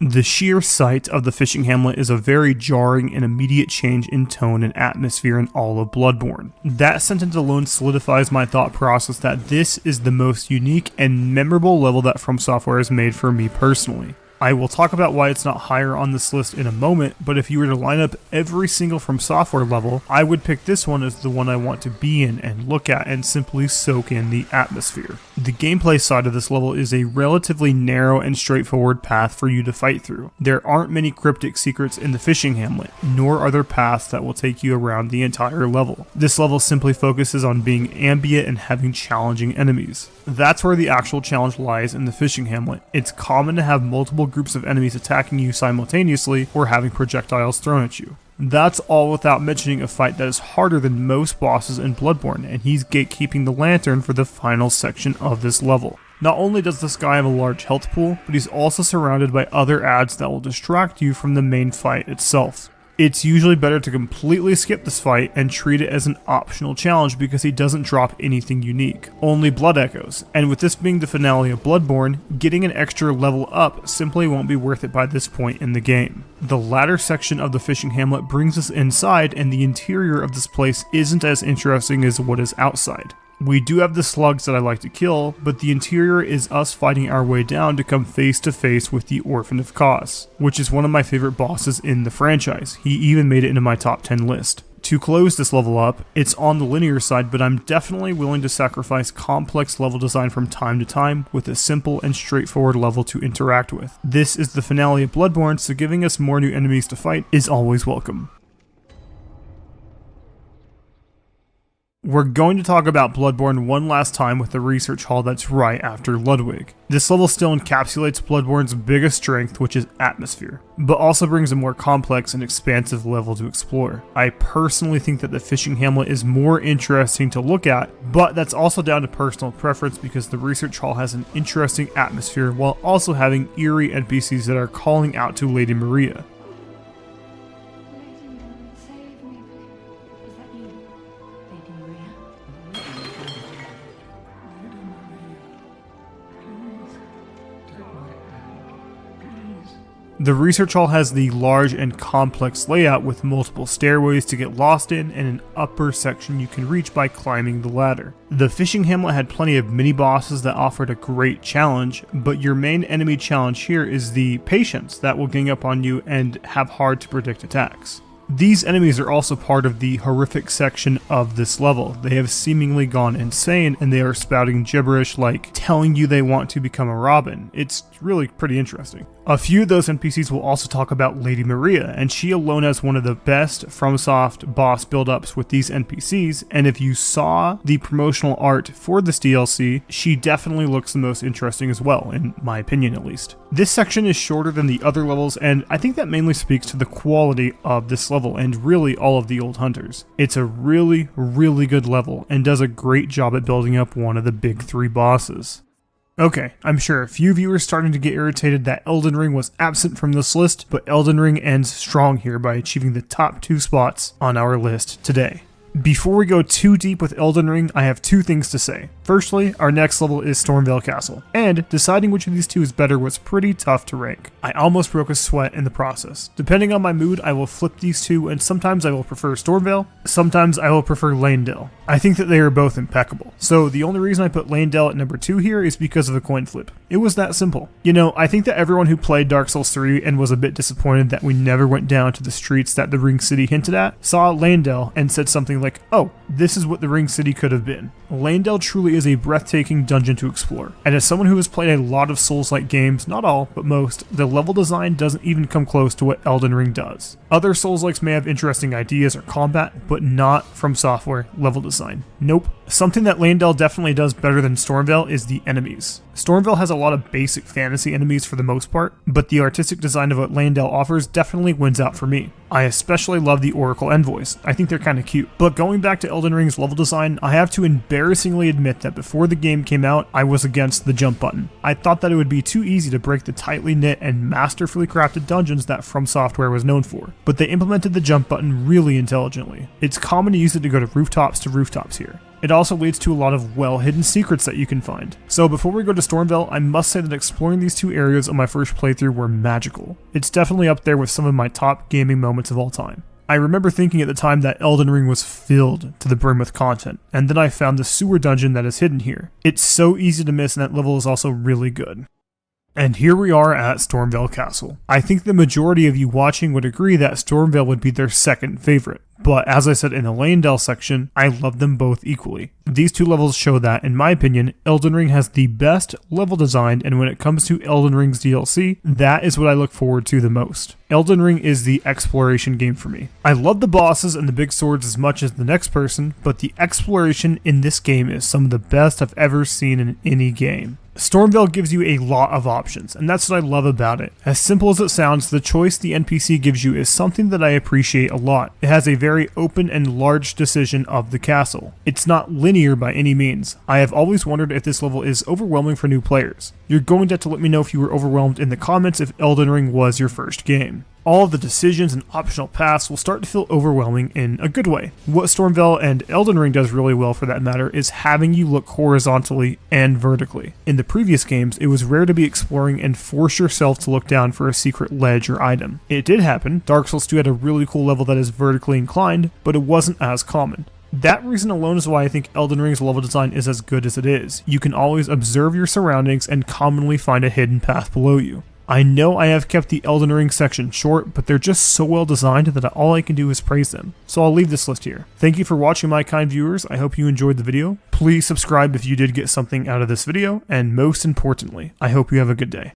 The sheer sight of the fishing hamlet is a very jarring and immediate change in tone and atmosphere in all of Bloodborne. That sentence alone solidifies my thought process that this is the most unique and memorable level that From Software has made for me personally. I will talk about why it's not higher on this list in a moment, but if you were to line up every single From Software level, I would pick this one as the one I want to be in and look at and simply soak in the atmosphere. The gameplay side of this level is a relatively narrow and straightforward path for you to fight through. There aren't many cryptic secrets in the fishing hamlet, nor are there paths that will take you around the entire level. This level simply focuses on being ambient and having challenging enemies. That's where the actual challenge lies in the fishing hamlet. It's common to have multiple groups of enemies attacking you simultaneously or having projectiles thrown at you. That's all without mentioning a fight that is harder than most bosses in Bloodborne, and he's gatekeeping the lantern for the final section of this level. Not only does this guy have a large health pool, but he's also surrounded by other adds that will distract you from the main fight itself. It's usually better to completely skip this fight and treat it as an optional challenge because he doesn't drop anything unique, only blood echoes, and with this being the finale of Bloodborne, getting an extra level up simply won't be worth it by this point in the game. The latter section of the fishing hamlet brings us inside, and the interior of this place isn't as interesting as what is outside. We do have the slugs that I like to kill, but the interior is us fighting our way down to come face to face with the Orphan of Kos, which is one of my favorite bosses in the franchise. He even made it into my top 10 list. To close this level up, it's on the linear side, but I'm definitely willing to sacrifice complex level design from time to time with a simple and straightforward level to interact with. This is the finale of Bloodborne, so giving us more new enemies to fight is always welcome. We're going to talk about Bloodborne one last time with the research hall that's right after Ludwig. This level still encapsulates Bloodborne's biggest strength, which is atmosphere, but also brings a more complex and expansive level to explore. I personally think that the fishing hamlet is more interesting to look at, but that's also down to personal preference because the research hall has an interesting atmosphere while also having eerie NPCs that are calling out to Lady Maria. The research hall has the large and complex layout with multiple stairways to get lost in and an upper section you can reach by climbing the ladder. The fishing hamlet had plenty of mini bosses that offered a great challenge, but your main enemy challenge here is the patients that will gang up on you and have hard to predict attacks. These enemies are also part of the horrific section of this level. They have seemingly gone insane and they are spouting gibberish like telling you they want to become a Robin. It's really pretty interesting. A few of those NPCs will also talk about Lady Maria, and she alone has one of the best FromSoft boss build-ups with these NPCs, and if you saw the promotional art for this DLC, she definitely looks the most interesting as well, in my opinion at least. This section is shorter than the other levels, and I think that mainly speaks to the quality of this level and really all of the old hunters. It's a really, really good level and does a great job at building up one of the big 3 bosses. Okay, I'm sure a few of you are starting to get irritated that Elden Ring was absent from this list, but Elden Ring ends strong here by achieving the top 2 spots on our list today. Before we go too deep with Elden Ring, I have 2 things to say. Firstly, our next level is Stormveil Castle, and deciding which of these 2 is better was pretty tough to rank. I almost broke a sweat in the process. Depending on my mood, I will flip these 2, and sometimes I will prefer Stormveil, sometimes I will prefer Leyndell. I think that they are both impeccable, so the only reason I put Leyndell at number 2 here is because of the coin flip. It was that simple. You know, I think that everyone who played Dark Souls 3 and was a bit disappointed that we never went down to the streets that the Ring City hinted at, saw Leyndell and said something like, oh, this is what the Ring City could have been. Leyndell truly is a breathtaking dungeon to explore, and as someone who has played a lot of Souls-like games, not all, but most, the level design doesn't even come close to what Elden Ring does. Other Souls-likes may have interesting ideas or combat, but not from software level design. Nope. Something that Leyndell definitely does better than Stormveil is the enemies. Stormveil has a lot of basic fantasy enemies for the most part, but the artistic design of what Leyndell offers definitely wins out for me. I especially love the Oracle Envoys. I think they're kinda cute. But going back to Elden Ring's level design, I have to embarrassingly admit that before the game came out, I was against the jump button. I thought that it would be too easy to break the tightly knit and masterfully crafted dungeons that From Software was known for, but they implemented the jump button really intelligently. It's common to use it to go to rooftops here. It also leads to a lot of well-hidden secrets that you can find. So before we go to Stormveil, I must say that exploring these 2 areas on my first playthrough were magical. It's definitely up there with some of my top gaming moments of all time. I remember thinking at the time that Elden Ring was filled to the brim with content, and then I found the sewer dungeon that is hidden here. It's so easy to miss, and that level is also really good. And here we are at Stormveil Castle. I think the majority of you watching would agree that Stormveil would be their second favorite. But as I said in the Leyndell section, I love them both equally. These 2 levels show that, in my opinion, Elden Ring has the best level design, and when it comes to Elden Ring's DLC, that is what I look forward to the most. Elden Ring is the exploration game for me. I love the bosses and the big swords as much as the next person, but the exploration in this game is some of the best I've ever seen in any game. Stormveil gives you a lot of options, and that's what I love about it. As simple as it sounds, the choice the NPC gives you is something that I appreciate a lot. It has a very open and large decision of the castle. It's not linear by any means. I have always wondered if this level is overwhelming for new players. You're going to have to let me know if you were overwhelmed in the comments if Elden Ring was your first game. All of the decisions and optional paths will start to feel overwhelming in a good way. What Stormveil and Elden Ring does really well for that matter is having you look horizontally and vertically. In the previous games, it was rare to be exploring and force yourself to look down for a secret ledge or item. It did happen. Dark Souls 2 had a really cool level that is vertically inclined, but it wasn't as common. That reason alone is why I think Elden Ring's level design is as good as it is. You can always observe your surroundings and commonly find a hidden path below you. I know I have kept the Elden Ring section short, but they're just so well designed that all I can do is praise them. So I'll leave this list here. Thank you for watching, my kind viewers. I hope you enjoyed the video. Please subscribe if you did get something out of this video, and most importantly, I hope you have a good day.